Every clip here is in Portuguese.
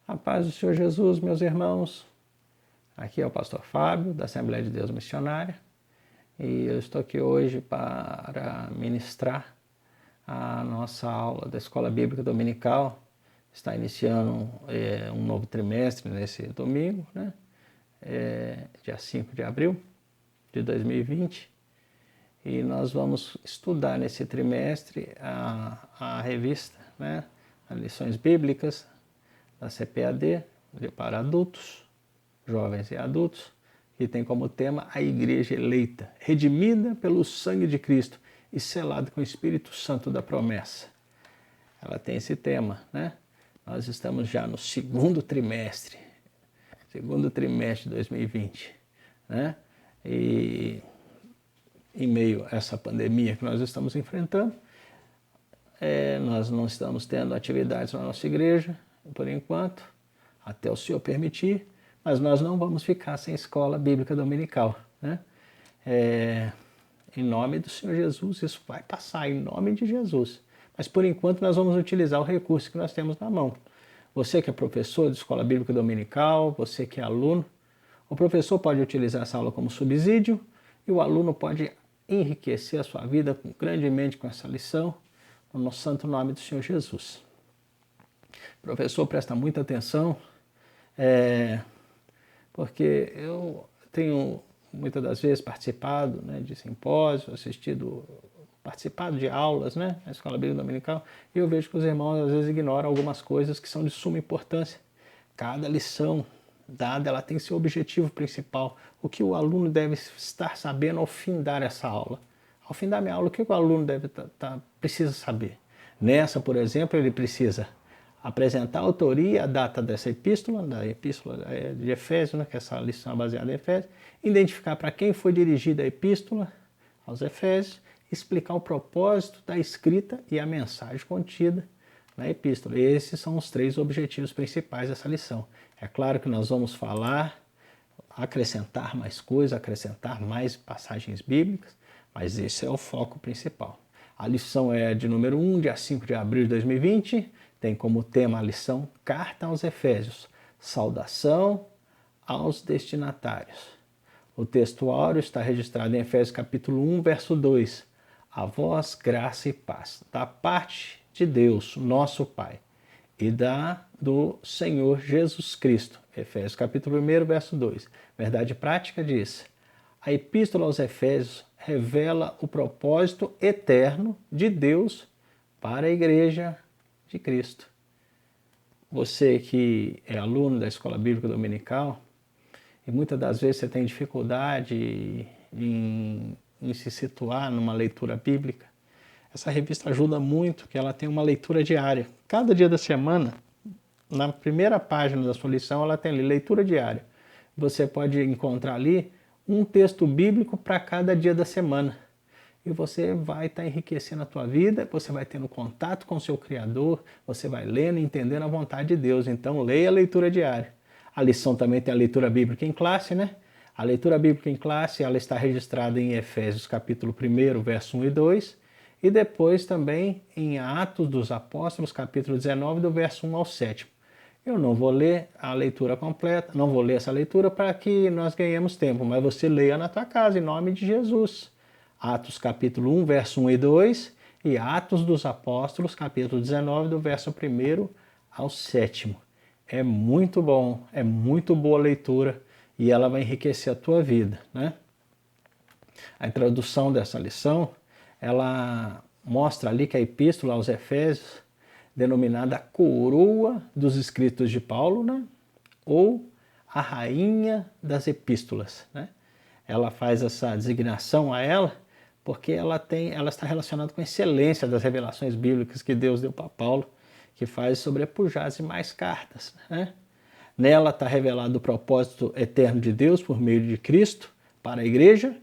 A paz do Senhor Jesus, meus irmãos. Aqui é o pastor Fábio, da Assembleia de Deus Missionária, e eu estou aqui hoje para ministrar a nossa aula da Escola Bíblica Dominical. Está iniciando um novo trimestre nesse domingo, né? Dia 5 de abril de 2020, e nós vamos estudar nesse trimestre a revista, né? As lições bíblicas da CPAD para adultos, jovens e adultos, que tem como tema a Igreja Eleita, redimida pelo sangue de Cristo e selada com o Espírito Santo da promessa. Ela tem esse tema, né? Nós estamos já no segundo trimestre de 2020, né? E em meio a essa pandemia que nós estamos enfrentando, nós não estamos tendo atividades na nossa igreja, por enquanto, até o Senhor permitir, mas nós não vamos ficar sem escola bíblica dominical, né? Em nome do Senhor Jesus, isso vai passar, em nome de Jesus. Mas por enquanto nós vamos utilizar o recurso que nós temos na mão. Você que é professor de escola bíblica dominical, você que é aluno, o professor pode utilizar essa aula como subsídio e o aluno pode enriquecer a sua vida grandemente com essa lição, no santo nome do Senhor Jesus. Professor, presta muita atenção, porque eu tenho muitas das vezes participado, né, de simpósios, participado de aulas, né, na Escola Bíblica Dominical, e eu vejo que os irmãos às vezes ignoram algumas coisas que são de suma importância. Cada lição dada, ela tem seu objetivo principal, o que o aluno deve estar sabendo ao findar essa aula. Ao findar minha aula, o que o aluno precisa saber? Nessa, por exemplo, ele precisa apresentar a autoria, a data dessa epístola, da epístola de Efésios, né, que essa lição é baseada em Efésios, identificar para quem foi dirigida a epístola aos Efésios, explicar o propósito da escrita e a mensagem contida na epístola. Esses são os três objetivos principais dessa lição. É claro que nós vamos falar, acrescentar mais coisas, acrescentar mais passagens bíblicas, mas esse é o foco principal. A lição é de número 1, dia 5 de abril de 2020, tem como tema a lição Carta aos Efésios, saudação aos destinatários. O texto áureo está registrado em Efésios capítulo 1, verso 2. A vós graça e paz, da parte de Deus, nosso Pai, e do Senhor Jesus Cristo. Efésios capítulo 1, verso 2. Verdade prática diz: a epístola aos Efésios revela o propósito eterno de Deus para a igreja de Cristo. Você que é aluno da Escola Bíblica Dominical, e muitas das vezes você tem dificuldade em se situar numa leitura bíblica, essa revista ajuda muito, que ela tem uma leitura diária. Cada dia da semana, na primeira página da sua lição, ela tem ali leitura diária. Você pode encontrar ali um texto bíblico para cada dia da semana. E você vai estar enriquecendo a tua vida, você vai tendo contato com o seu Criador, você vai lendo e entendendo a vontade de Deus. Então, leia a leitura diária. A lição também tem a leitura bíblica em classe, né? A leitura bíblica em classe, ela está registrada em Efésios capítulo 1, verso 1 e 2, e depois também em Atos dos Apóstolos, capítulo 19, do verso 1 ao 7. Eu não vou ler a leitura completa, não vou ler essa leitura para que nós ganhemos tempo, mas você leia na tua casa, em nome de Jesus. Atos capítulo 1, verso 1 e 2, e Atos dos Apóstolos, capítulo 19, do verso 1 ao 7. É muito bom, é muito boa a leitura e ela vai enriquecer a tua vida, né? A introdução dessa lição, ela mostra ali que a epístola aos Efésios, denominada a coroa dos escritos de Paulo, né? Ou a rainha das epístolas, né? Ela faz essa designação a ela porque ela está relacionada com a excelência das revelações bíblicas que Deus deu para Paulo, que faz sobrepujar as demais cartas, né? Nela está revelado o propósito eterno de Deus por meio de Cristo para a igreja,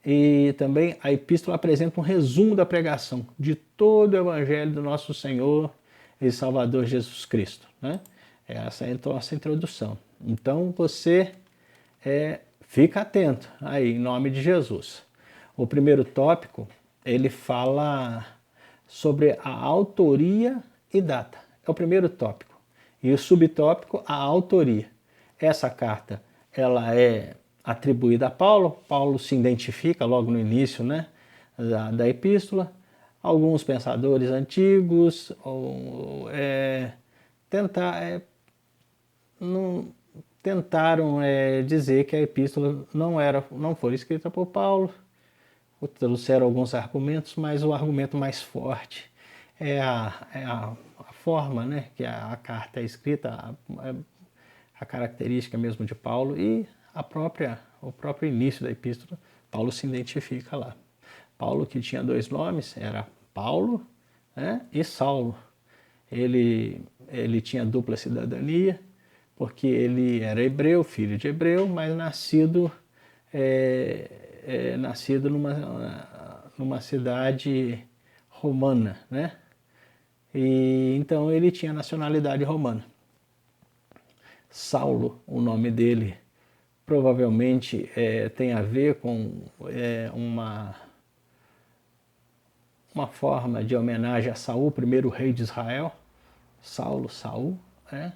e também a epístola apresenta um resumo da pregação de todo o evangelho do nosso Senhor e Salvador Jesus Cristo, né? Essa é a nossa introdução. Então você fica atento aí, em nome de Jesus. O primeiro tópico, ele fala sobre a autoria e data. É o primeiro tópico. E o subtópico, a autoria. Essa carta, ela é atribuída a Paulo. Paulo se identifica logo no início, né, da epístola. Alguns pensadores antigos tentaram dizer que a epístola não foi escrita por Paulo. Trouxeram alguns argumentos, mas o argumento mais forte é a forma, né, que a carta é escrita, a característica mesmo de Paulo e o próprio início da epístola. Paulo se identifica lá. Paulo, que tinha dois nomes, era Paulo, né, e Saulo. Ele tinha dupla cidadania, porque ele era hebreu, filho de hebreu, mas nascido numa cidade romana, né? E então ele tinha nacionalidade romana. Saulo, o nome dele, provavelmente tem a ver com uma forma de homenagem a Saul, primeiro rei de Israel. Saulo, Saul, né?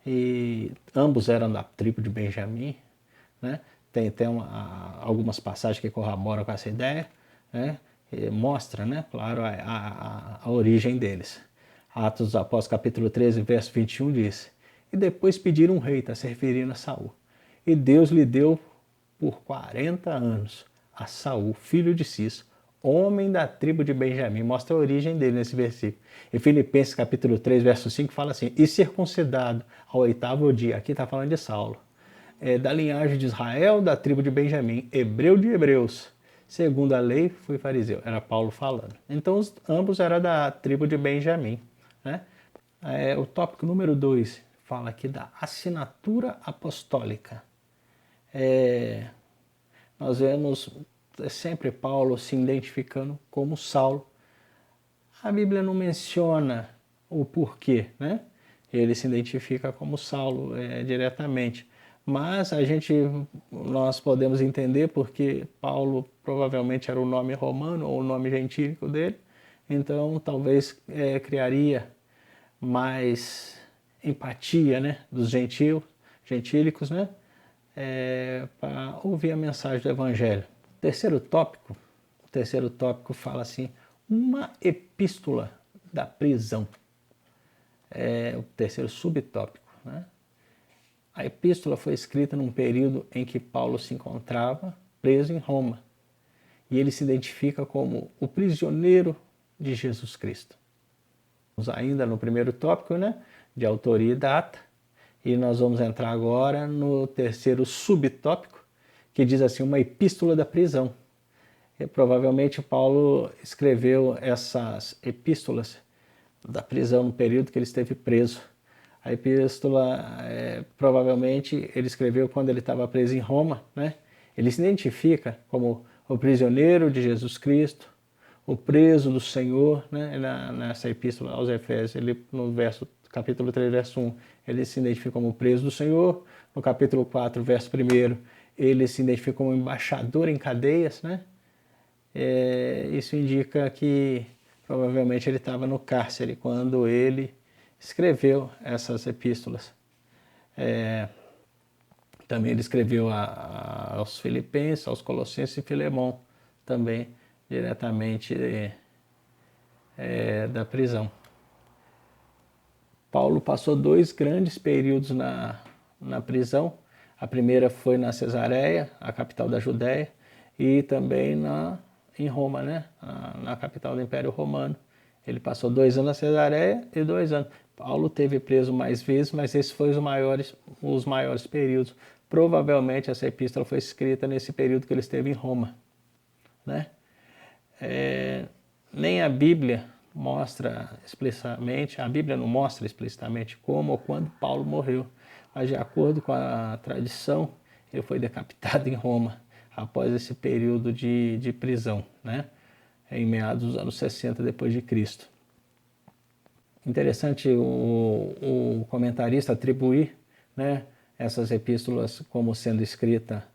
E ambos eram da tribo de Benjamim, né? Tem algumas passagens que corroboram com essa ideia, né? E mostra, né, claro, a origem deles. Atos dos Apóstolos, capítulo 13, verso 21 diz: e depois pediram um rei, está se referindo a Saul. E Deus lhe deu por 40 anos a Saul, filho de Cis, homem da tribo de Benjamim. Mostra a origem dele nesse versículo. Em Filipenses capítulo 3, verso 5, fala assim: e circuncidado ao 8º dia, aqui está falando de Saulo, da linhagem de Israel, da tribo de Benjamim, hebreu de hebreus, segundo a lei fui fariseu. Era Paulo falando. Então ambos eram da tribo de Benjamim, né? O tópico número 2 fala aqui da assinatura apostólica. Nós vemos sempre Paulo se identificando como Saulo. A Bíblia não menciona o porquê, né? Ele se identifica como Saulo diretamente. Mas nós podemos entender porque Paulo provavelmente era o nome romano ou o nome gentílico dele. Então talvez criaria mais empatia, né, dos gentílicos, né, para ouvir a mensagem do Evangelho. O terceiro tópico fala assim: uma epístola da prisão. O terceiro subtópico, né? A epístola foi escrita num período em que Paulo se encontrava preso em Roma e ele se identifica como o prisioneiro de Jesus Cristo. Estamos ainda no primeiro tópico, né, de autoria e data, e nós vamos entrar agora no terceiro subtópico, que diz assim: uma epístola da prisão. Provavelmente Paulo escreveu essas epístolas da prisão no período que ele esteve preso. A epístola, provavelmente, ele escreveu quando ele estava preso em Roma, né? Ele se identifica como o prisioneiro de Jesus Cristo, o preso do Senhor, né? Nessa epístola aos Efésios, no capítulo 3, verso 1, ele se identifica como o preso do Senhor. No capítulo 4, verso 1, ele se identifica como embaixador em cadeias, né? Isso indica que provavelmente ele estava no cárcere quando ele escreveu essas epístolas. Também ele escreveu aos Filipenses, aos Colossenses e Filemão, também diretamente da prisão. Paulo passou 2 grandes períodos na prisão. A primeira foi na Cesareia, a capital da Judéia, e também em Roma, né? Na capital do Império Romano. Ele passou 2 anos na Cesareia e 2 anos. Paulo teve preso mais vezes, mas esses foram os maiores períodos. Provavelmente essa epístola foi escrita nesse período que ele esteve em Roma, né? Nem a Bíblia mostra explicitamente, a Bíblia não mostra explicitamente como ou quando Paulo morreu, mas de acordo com a tradição, ele foi decapitado em Roma após esse período de prisão, né? Em meados dos anos 60 depois de Cristo. Interessante o comentarista atribuir, né, essas epístolas como sendo escrita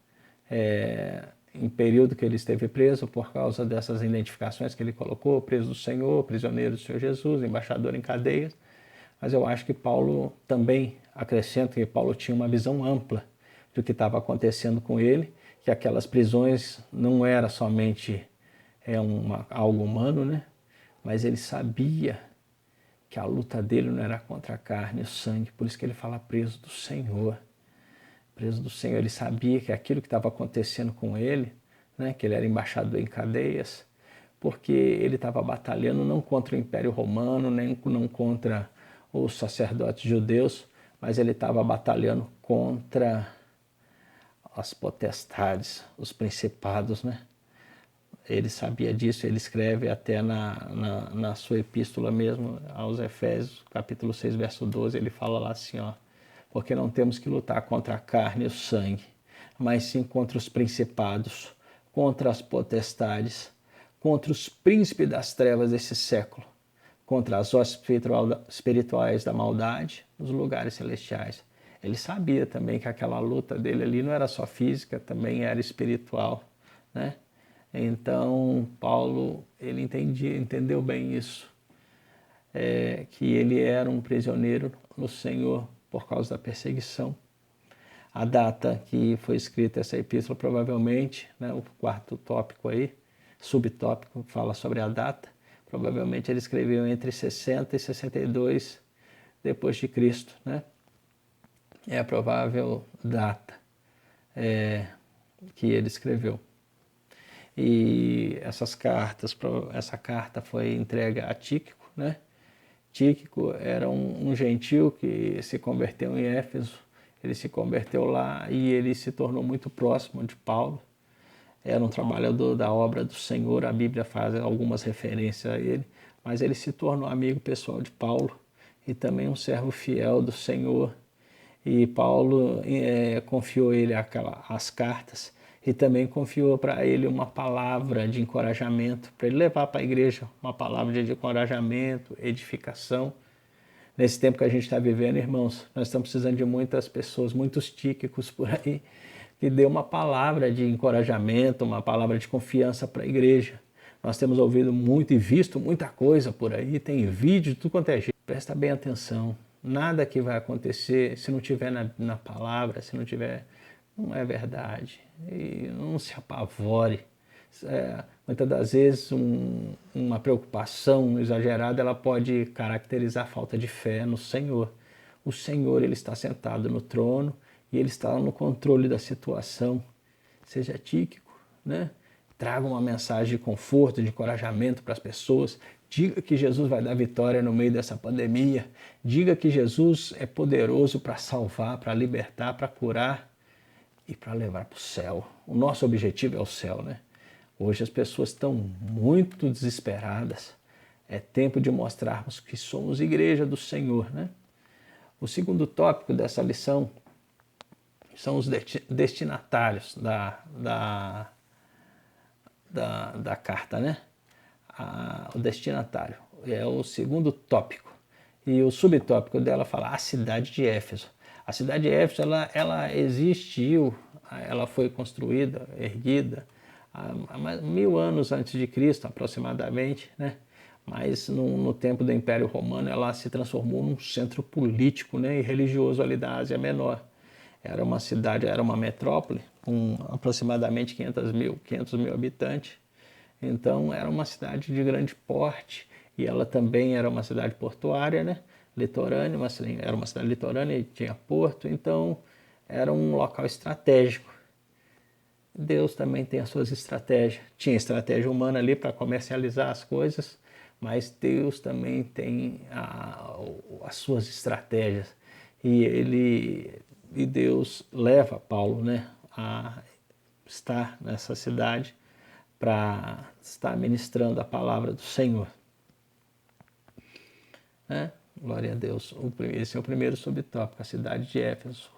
em período que ele esteve preso, por causa dessas identificações que ele colocou: preso do Senhor, prisioneiro do Senhor Jesus, embaixador em cadeias. Mas eu acho que Paulo também acrescenta que Paulo tinha uma visão ampla do que estava acontecendo com ele, que aquelas prisões não era somente algo humano, né? Mas ele sabia que a luta dele não era contra a carne e o sangue, por isso que ele fala preso do Senhor. Preso do Senhor, ele sabia que aquilo que estava acontecendo com ele, né, que ele era embaixador em cadeias, porque ele estava batalhando não contra o Império Romano, nem não contra os sacerdotes judeus, mas ele estava batalhando contra as potestades, os principados, né? Ele sabia disso, ele escreve até na sua epístola mesmo, aos Efésios, capítulo 6, verso 12, ele fala lá assim, ó, porque não temos que lutar contra a carne e o sangue, mas sim contra os principados, contra as potestades, contra os príncipes das trevas desse século, contra as hostes espirituais da maldade nos lugares celestiais. Ele sabia também que aquela luta dele ali não era só física, também era espiritual, né? Então, Paulo, ele entendeu bem isso, que ele era um prisioneiro no Senhor por causa da perseguição. A data que foi escrita essa epístola, provavelmente, né, o quarto tópico aí, subtópico, fala sobre a data, provavelmente ele escreveu entre 60 e 62 depois de Cristo, né? É a provável data que ele escreveu. E essa carta foi entregue a Tíquico, né? Tíquico era um gentil que se converteu em Éfeso, ele se converteu lá e ele se tornou muito próximo de Paulo. Era um trabalhador da obra do Senhor, a Bíblia faz algumas referências a ele, mas ele se tornou amigo pessoal de Paulo e também um servo fiel do Senhor. E Paulo confiou a ele as cartas e também confiou para ele uma palavra de encorajamento, para ele levar para a igreja uma palavra de encorajamento, edificação. Nesse tempo que a gente está vivendo, irmãos, nós estamos precisando de muitas pessoas, muitos tíquicos por aí, que dê uma palavra de encorajamento, uma palavra de confiança para a igreja. Nós temos ouvido muito e visto muita coisa por aí, tem vídeo de tudo quanto é jeito. Presta bem atenção, nada que vai acontecer se não tiver na palavra, se não tiver, não é verdade. E não se apavore. Muitas das vezes uma preocupação exagerada ela pode caracterizar a falta de fé no Senhor. O Senhor, ele está sentado no trono e ele está no controle da situação. Seja tíquico, né? Traga uma mensagem de conforto, de encorajamento para as pessoas. Diga que Jesus vai dar vitória no meio dessa pandemia. Diga que Jesus é poderoso para salvar, para libertar, para curar e para levar para o céu. O nosso objetivo é o céu, né? Hoje as pessoas estão muito desesperadas. É tempo de mostrarmos que somos igreja do Senhor, né? O segundo tópico dessa lição são os destinatários da carta, né? O destinatário é o segundo tópico. E o subtópico dela fala a cidade de Éfeso. A cidade de Éfeso, ela existiu, ela foi construída, erguida, há 1000 anos antes de Cristo, aproximadamente, né? Mas no tempo do Império Romano ela se transformou num centro político, né, e religioso ali da Ásia Menor. Era uma cidade, era uma metrópole com aproximadamente 500 mil habitantes. Então era uma cidade de grande porte e ela também era uma cidade portuária, né? Litorânea, era uma cidade litorânea e tinha porto, então era um local estratégico. Deus também tem as suas estratégias. Tinha estratégia humana ali para comercializar as coisas, mas Deus também tem as suas estratégias. E Deus leva Paulo, né, a estar nessa cidade para estar ministrando a palavra do Senhor. Né? Glória a Deus. Esse é o primeiro subtópico, a cidade de Éfeso.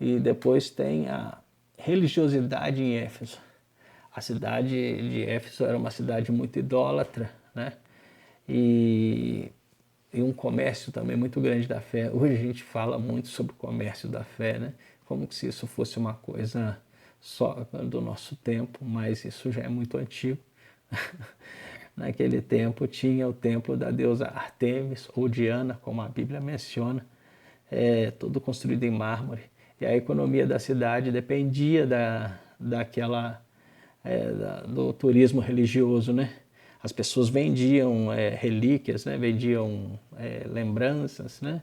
E depois tem a religiosidade em Éfeso. A cidade de Éfeso era uma cidade muito idólatra, né? E um comércio também muito grande da fé. Hoje a gente fala muito sobre o comércio da fé, né? Como se isso fosse uma coisa só do nosso tempo, mas isso já é muito antigo. naquele tempo tinha o templo da deusa Artemis ou Diana, como a Bíblia menciona, todo construído em mármore. E a economia da cidade dependia do turismo religioso, né? As pessoas vendiam relíquias, né? Vendiam lembranças, né?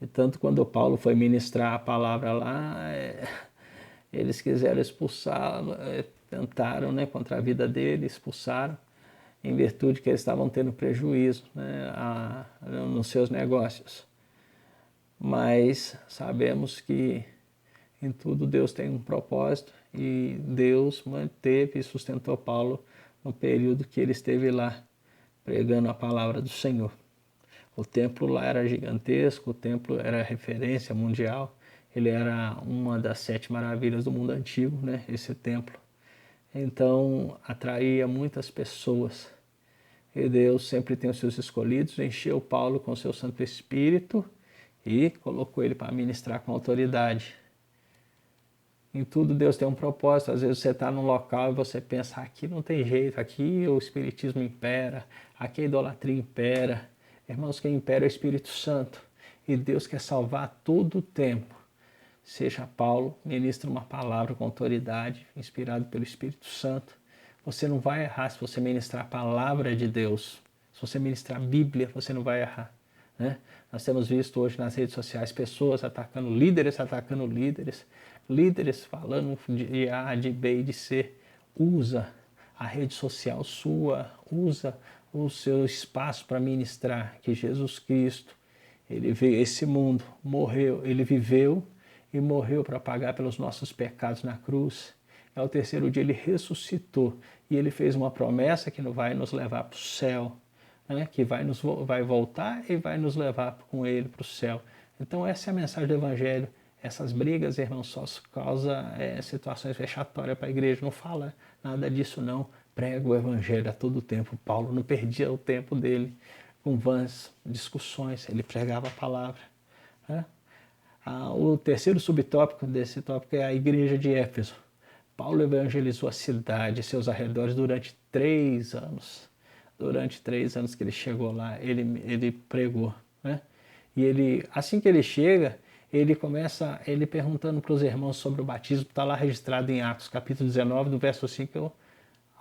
E tanto quando Paulo foi ministrar a palavra lá, eles quiseram expulsá-lo, tentaram, né, contra a vida dele, expulsaram, em virtude que eles estavam tendo prejuízo, né, nos seus negócios. Mas sabemos que em tudo Deus tem um propósito e Deus manteve e sustentou Paulo no período que ele esteve lá pregando a palavra do Senhor. O templo lá era gigantesco, o templo era referência mundial, ele era uma das 7 maravilhas do mundo antigo, né, esse templo. Então atraía muitas pessoas. E Deus sempre tem os seus escolhidos, encheu Paulo com o seu Santo Espírito e colocou ele para ministrar com autoridade. Em tudo Deus tem um propósito. Às vezes você está num local e você pensa, aqui não tem jeito, aqui o espiritismo impera, aqui a idolatria impera. Irmãos, quem impera é o Espírito Santo. E Deus quer salvar todo o tempo. Seja Paulo, ministra uma palavra com autoridade, inspirado pelo Espírito Santo. Você não vai errar se você ministrar a palavra de Deus. Se você ministrar a Bíblia, você não vai errar. Né? Nós temos visto hoje nas redes sociais pessoas atacando líderes, líderes falando de A, de B e de C. Usa a rede social sua, usa o seu espaço para ministrar que Jesus Cristo, ele veio a esse mundo, morreu, ele viveu e morreu para pagar pelos nossos pecados na cruz. Ao terceiro dia ele ressuscitou e ele fez uma promessa que vai nos levar para o céu, né? Que vai voltar e vai nos levar com ele para o céu. Então essa é a mensagem do Evangelho. Essas brigas, irmãos, só causam situações vexatórias para a igreja. Não fala nada disso, não. Prega o Evangelho a todo tempo. Paulo não perdia o tempo dele com vãs discussões. Ele pregava a palavra. Né? O terceiro subtópico desse tópico é a igreja de Éfeso. Paulo evangelizou a cidade e seus arredores durante 3 anos. Durante 3 anos que ele chegou lá, ele pregou. Né? E ele, assim que ele chega, ele começa perguntando para os irmãos sobre o batismo. Está lá registrado em Atos, capítulo 19, do verso 5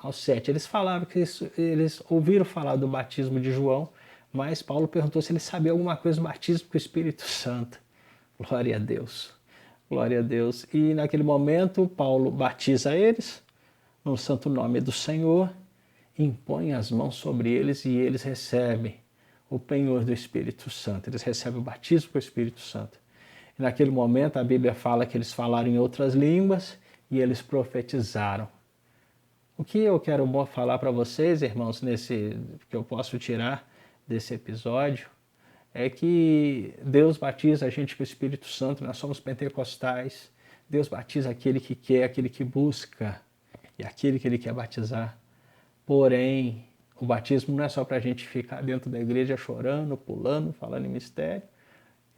ao 7. Eles falaram que eles ouviram falar do batismo de João, mas Paulo perguntou se ele sabia alguma coisa do batismo com o Espírito Santo. Glória a Deus. Glória a Deus. E naquele momento, Paulo batiza eles no santo nome do Senhor, impõe as mãos sobre eles e eles recebem o penhor do Espírito Santo. Eles recebem o batismo com o Espírito Santo. E naquele momento, a Bíblia fala que eles falaram em outras línguas e eles profetizaram. O que eu quero falar para vocês, irmãos, que eu posso tirar desse episódio, é que Deus batiza a gente com o Espírito Santo, nós somos pentecostais. Deus batiza aquele que quer, aquele que busca e aquele que ele quer batizar. Porém, o batismo não é só para a gente ficar dentro da igreja chorando, pulando, falando em mistério.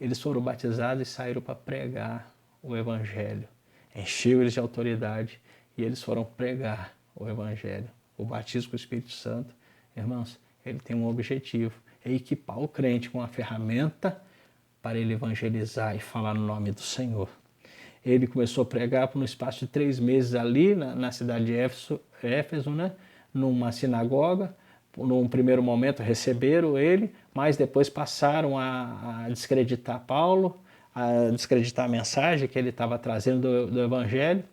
Eles foram batizados e saíram para pregar o Evangelho. Encheu eles de autoridade e eles foram pregar o Evangelho. O batismo com o Espírito Santo, irmãos, ele tem um objetivo. É equipar o crente com a ferramenta para ele evangelizar e falar no nome do Senhor. Ele começou a pregar por um espaço de 3 meses ali na cidade de Éfeso, né? Numa sinagoga. Num primeiro momento receberam ele, mas depois passaram a descreditar Paulo, a descreditar a mensagem que ele estava trazendo do Evangelho.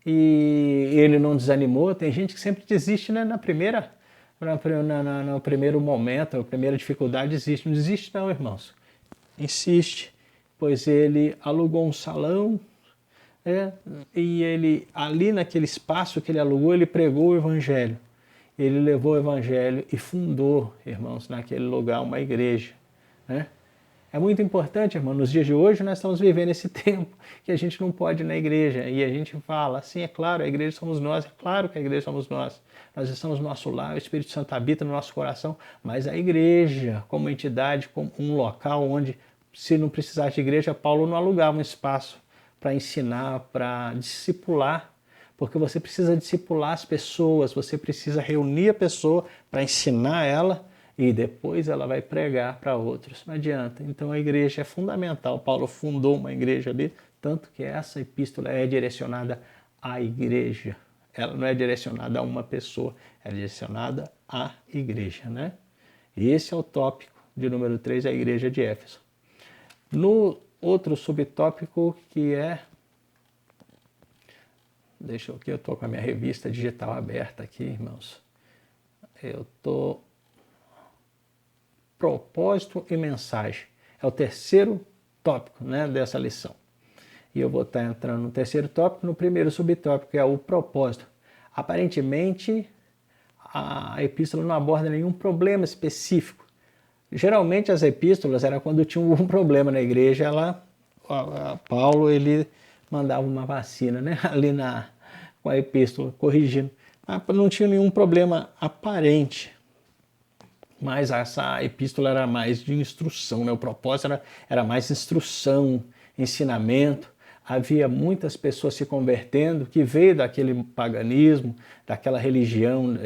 E ele não desanimou. Tem gente que sempre desiste, né? No primeiro momento, a primeira dificuldade existe. Não desiste não, irmãos. Insiste, pois ele alugou um salão, e ele, ali naquele espaço que ele alugou, ele pregou o Evangelho. Ele levou o Evangelho e fundou, irmãos, naquele lugar uma igreja. Né? É muito importante, irmão, nos dias de hoje nós estamos vivendo esse tempo que a gente não pode ir na igreja. E a gente fala, assim, é claro, a igreja somos nós, é claro que a igreja somos nós. Nós estamos no nosso lar, o Espírito Santo habita no nosso coração, mas a igreja, como entidade, como um local onde, se não precisasse de igreja, Paulo não alugava um espaço para ensinar, para discipular, Porque você precisa discipular as pessoas, você precisa reunir a pessoa para ensinar ela e depois ela vai pregar para outros. Não adianta. Então a igreja é fundamental. Paulo fundou uma igreja ali, tanto que essa epístola é direcionada à igreja. Ela não é direcionada a uma pessoa, é direcionada à igreja, né? E esse é o tópico de número 3, a igreja de Éfeso. No outro subtópico que é... Deixa eu aqui, eu estou com a minha revista digital aberta aqui, irmãos. Eu estou... Propósito e mensagem. É o terceiro tópico, né, dessa lição. E eu vou estar entrando no terceiro tópico, no primeiro subtópico, que é o propósito. Aparentemente, a epístola não aborda nenhum problema específico. Geralmente as epístolas era quando tinha algum problema na igreja, Paulo ele mandava uma vacina, né, ali com a epístola, corrigindo. Mas não tinha nenhum problema aparente. Mas essa epístola era mais de instrução, né? O propósito era mais instrução, ensinamento. Havia muitas pessoas se convertendo que veio daquele paganismo, daquela religião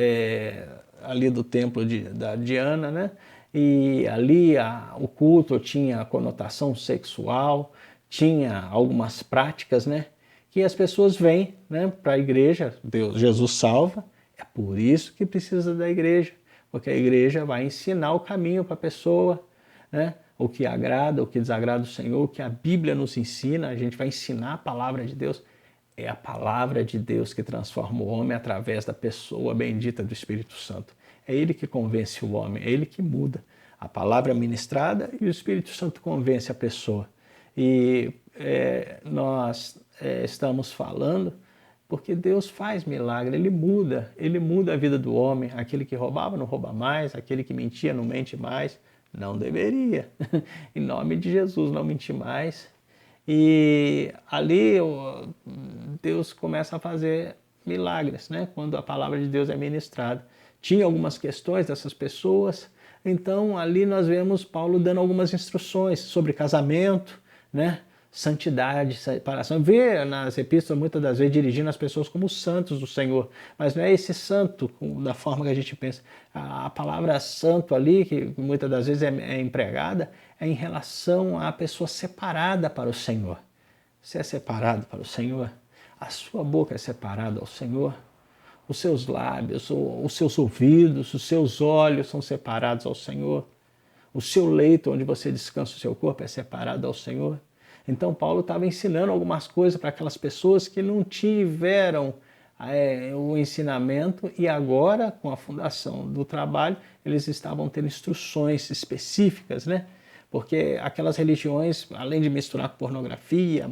ali do templo da Diana, né? E ali o culto tinha conotação sexual, tinha algumas práticas, né? Que as pessoas vêm, né, para a igreja, Jesus salva, é por isso que precisa da igreja. Porque a igreja vai ensinar o caminho para a pessoa, né? O que agrada, o que desagrada o Senhor, o que a Bíblia nos ensina, a gente vai ensinar a palavra de Deus. É a palavra de Deus que transforma o homem através da pessoa bendita do Espírito Santo. É Ele que convence o homem, é Ele que muda. A palavra ministrada e o Espírito Santo convence a pessoa. E nós estamos falando... Porque Deus faz milagre, Ele muda a vida do homem. Aquele que roubava não rouba mais, aquele que mentia não mente mais, não deveria. Em nome de Jesus, não mentir mais. E ali Deus começa a fazer milagres, né? Quando a palavra de Deus é ministrada. Tinha algumas questões dessas pessoas, então ali nós vemos Paulo dando algumas instruções sobre casamento, né? Santidade, separação. Vê nas epístolas muitas das vezes dirigindo as pessoas como santos do Senhor, mas não é esse santo da forma que a gente pensa. A palavra santo ali, que muitas das vezes é empregada, é em relação à pessoa separada para o Senhor. Você é separado para o Senhor? A sua boca é separada ao Senhor? Os seus lábios, os seus ouvidos, os seus olhos são separados ao Senhor? O seu leito onde você descansa o seu corpo é separado ao Senhor? Então Paulo estava ensinando algumas coisas para aquelas pessoas que não tiveram o ensinamento e agora, com a fundação do trabalho, eles estavam tendo instruções específicas, né? Porque aquelas religiões, além de misturar pornografia,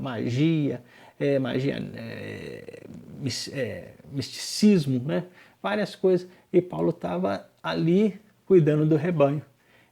misticismo, né? Várias coisas, e Paulo estava ali cuidando do rebanho.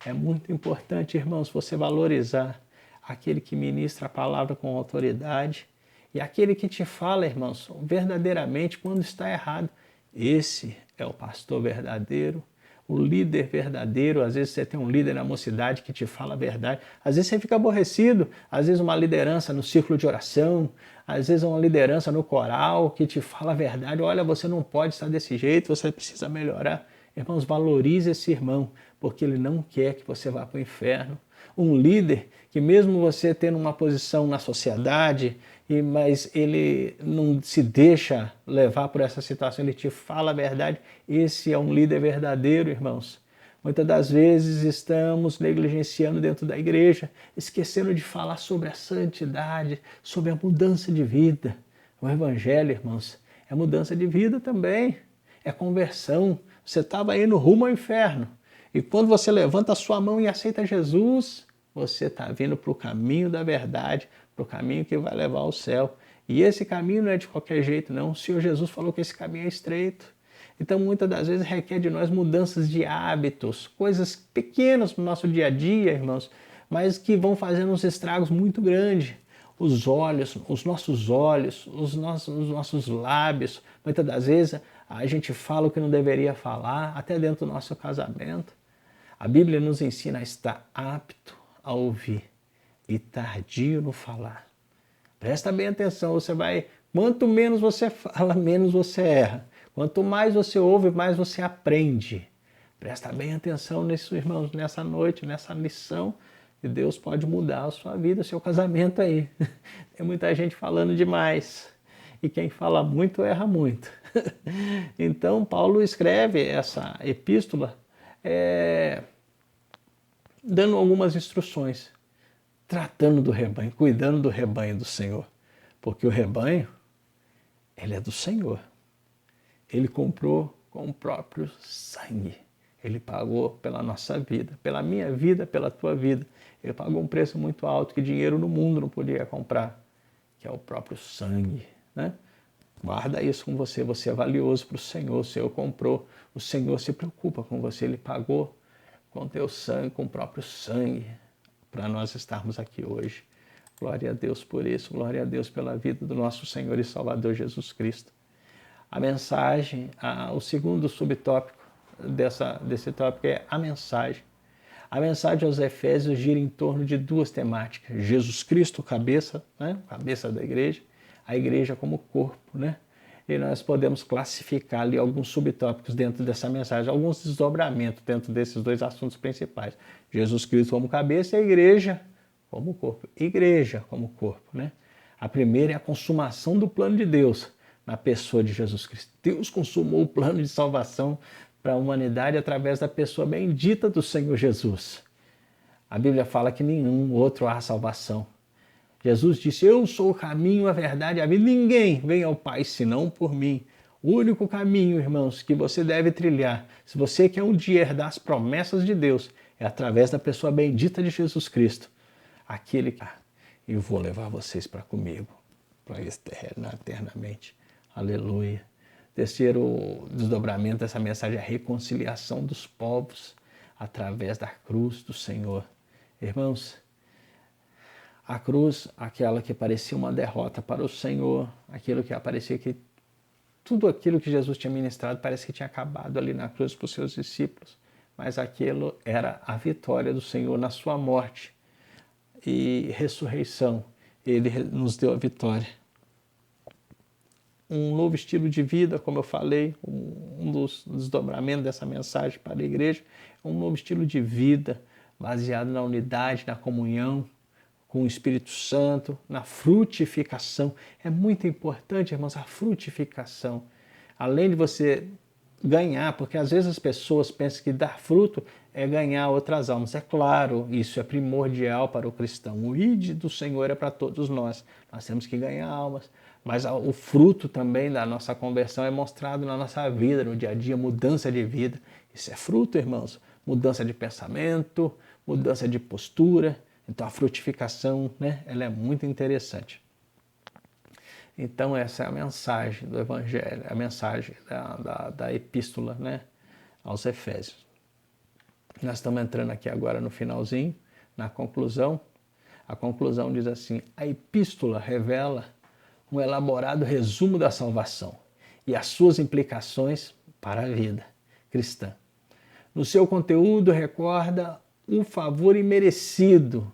É muito importante, irmãos, você valorizar aquele que ministra a palavra com autoridade e aquele que te fala, irmãos, verdadeiramente quando está errado. Esse é o pastor verdadeiro, o líder verdadeiro. Às vezes você tem um líder na mocidade que te fala a verdade, às vezes você fica aborrecido, às vezes uma liderança no círculo de oração, às vezes uma liderança no coral que te fala a verdade. Olha, você não pode estar desse jeito, você precisa melhorar. Irmãos, valorize esse irmão, porque ele não quer que você vá para o inferno. Um líder que mesmo você tendo uma posição na sociedade, mas ele não se deixa levar por essa situação, ele te fala a verdade, esse é um líder verdadeiro, irmãos. Muitas das vezes estamos negligenciando dentro da igreja, esquecendo de falar sobre a santidade, sobre a mudança de vida. O evangelho, irmãos, é mudança de vida também, é conversão. Você estava indo rumo ao inferno. E quando você levanta a sua mão e aceita Jesus, você está vindo para o caminho da verdade, para o caminho que vai levar ao céu. E esse caminho não é de qualquer jeito, não. O Senhor Jesus falou que esse caminho é estreito. Então, muitas das vezes requer de nós mudanças de hábitos, coisas pequenas no nosso dia a dia, irmãos, mas que vão fazendo uns estragos muito grandes. Os olhos, os nossos lábios, muitas das vezes a gente fala o que não deveria falar, até dentro do nosso casamento. A Bíblia nos ensina a estar apto a ouvir e tardio no falar. Presta bem atenção, você vai Quanto menos você fala, menos você erra. Quanto mais você ouve, mais você aprende. Presta bem atenção nisso, irmãos, nessa noite, nessa lição. E Deus pode mudar a sua vida, o seu casamento aí. Tem muita gente falando demais. E quem fala muito, erra muito. Então, Paulo escreve essa epístola dando algumas instruções, tratando do rebanho, cuidando do rebanho do Senhor. Porque o rebanho, ele é do Senhor. Ele comprou com o próprio sangue. Ele pagou pela nossa vida, pela minha vida, pela tua vida. Ele pagou um preço muito alto que dinheiro no mundo não podia comprar, que é o próprio sangue, né? Guarda isso com você, você é valioso para o Senhor, o Senhor comprou, o Senhor se preocupa com você, Ele pagou com o teu sangue, com o próprio sangue, para nós estarmos aqui hoje. Glória a Deus por isso, glória a Deus pela vida do nosso Senhor e Salvador Jesus Cristo. A mensagem, o segundo subtópico desse tópico é a mensagem. A mensagem aos Efésios gira em torno de duas temáticas. Jesus Cristo, cabeça, né? Cabeça da igreja, a igreja como corpo, né? E nós podemos classificar ali alguns subtópicos dentro dessa mensagem, alguns desdobramentos dentro desses dois assuntos principais. Jesus Cristo como cabeça e a igreja como corpo. Igreja como corpo, né? A primeira é a consumação do plano de Deus na pessoa de Jesus Cristo. Deus consumou o plano de salvação para a humanidade através da pessoa bendita do Senhor Jesus. A Bíblia fala que nenhum outro há salvação. Jesus disse, eu sou o caminho, a verdade e a vida. Ninguém vem ao Pai senão por mim. O único caminho, irmãos, que você deve trilhar, se você quer um dia herdar as promessas de Deus, é através da pessoa bendita de Jesus Cristo. Aquele que eu vou levar vocês para comigo, para eternamente. Aleluia. Terceiro desdobramento dessa mensagem é a reconciliação dos povos através da cruz do Senhor. Irmãos, a cruz, aquela que parecia uma derrota para o Senhor, aquilo que parecia que tudo aquilo que Jesus tinha ministrado parece que tinha acabado ali na cruz para os seus discípulos, mas aquilo era a vitória do Senhor na sua morte e ressurreição. Ele nos deu a vitória. Um novo estilo de vida, como eu falei, um dos desdobramentos dessa mensagem para a igreja, um novo estilo de vida baseado na unidade, na comunhão com o Espírito Santo, na frutificação. É muito importante, irmãos, a frutificação. Além de você ganhar, porque às vezes as pessoas pensam que dar fruto é ganhar outras almas. É claro, isso é primordial para o cristão. O ide do Senhor é para todos nós. Nós temos que ganhar almas. Mas o fruto também da nossa conversão é mostrado na nossa vida, no dia a dia, mudança de vida. Isso é fruto, irmãos. Mudança de pensamento, mudança de postura. Então a frutificação, né, ela é muito interessante. Então essa é a mensagem do Evangelho, a mensagem da epístola, né, aos Efésios. Nós estamos entrando aqui agora no finalzinho, na conclusão. A conclusão diz assim, a epístola revela um elaborado resumo da salvação e as suas implicações para a vida cristã. No seu conteúdo recorda um favor imerecido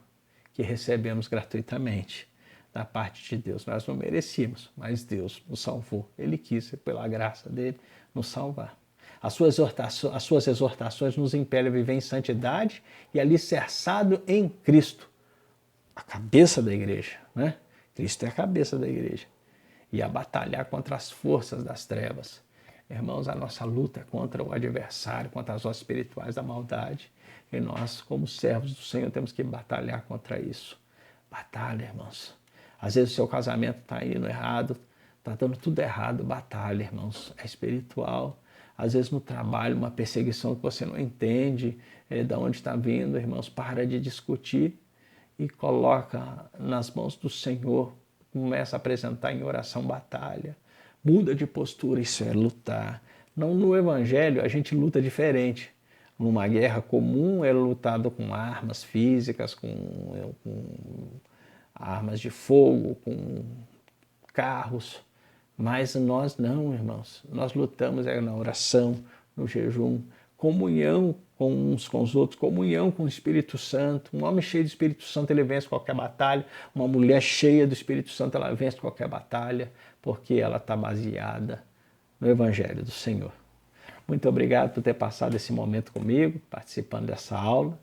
que recebemos gratuitamente da parte de Deus. Nós não merecíamos, mas Deus nos salvou. Ele quis, pela graça dele, nos salvar. As suas exortações nos impelem a viver em santidade e alicerçado em Cristo, a cabeça da igreja, né? Cristo é a cabeça da igreja. E a batalhar contra as forças das trevas. Irmãos, a nossa luta é contra o adversário, contra as hostes espirituais da maldade. E nós, como servos do Senhor, temos que batalhar contra isso. Batalha, irmãos. Às vezes o seu casamento está indo errado, está dando tudo errado. Batalha, irmãos. É espiritual. Às vezes no trabalho, uma perseguição que você não entende de onde está vindo, irmãos. Para de discutir e coloca nas mãos do Senhor. Começa a apresentar em oração batalha. Muda de postura, isso é lutar. Não, no Evangelho a gente luta diferente. Numa guerra comum é lutado com armas físicas, com armas de fogo, com carros. Mas nós não, irmãos. Nós lutamos na oração, no jejum, comunhão com uns com os outros, comunhão com o Espírito Santo. Um homem cheio do Espírito Santo, ele vence qualquer batalha. Uma mulher cheia do Espírito Santo, ela vence qualquer batalha, porque ela está baseada no Evangelho do Senhor. Muito obrigado por ter passado esse momento comigo, participando dessa aula.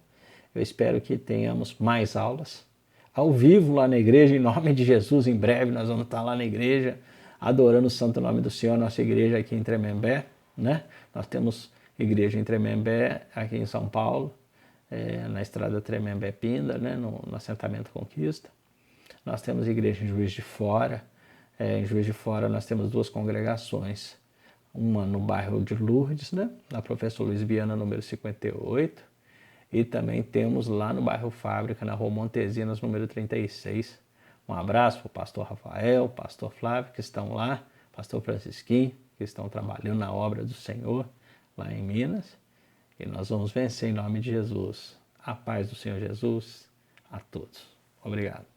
Eu espero que tenhamos mais aulas ao vivo lá na igreja, em nome de Jesus. Em breve nós vamos estar lá na igreja, adorando o santo nome do Senhor, nossa igreja aqui em Tremembé, né? Nós temos igreja em Tremembé, aqui em São Paulo, na estrada Tremembé-Pinda, né? No assentamento Conquista. Nós temos igreja em Juiz de Fora. Em Juiz de Fora nós temos 2 congregações, uma no bairro de Lourdes, né? Na Professor Luiz Viana, número 58, e também temos lá no bairro Fábrica, na Rua Montesinos, número 36. Um abraço para o pastor Rafael, pastor Flávio, que estão lá, pastor Francisquinho, que estão trabalhando na obra do Senhor, lá em Minas. E nós vamos vencer em nome de Jesus. A paz do Senhor Jesus a todos. Obrigado.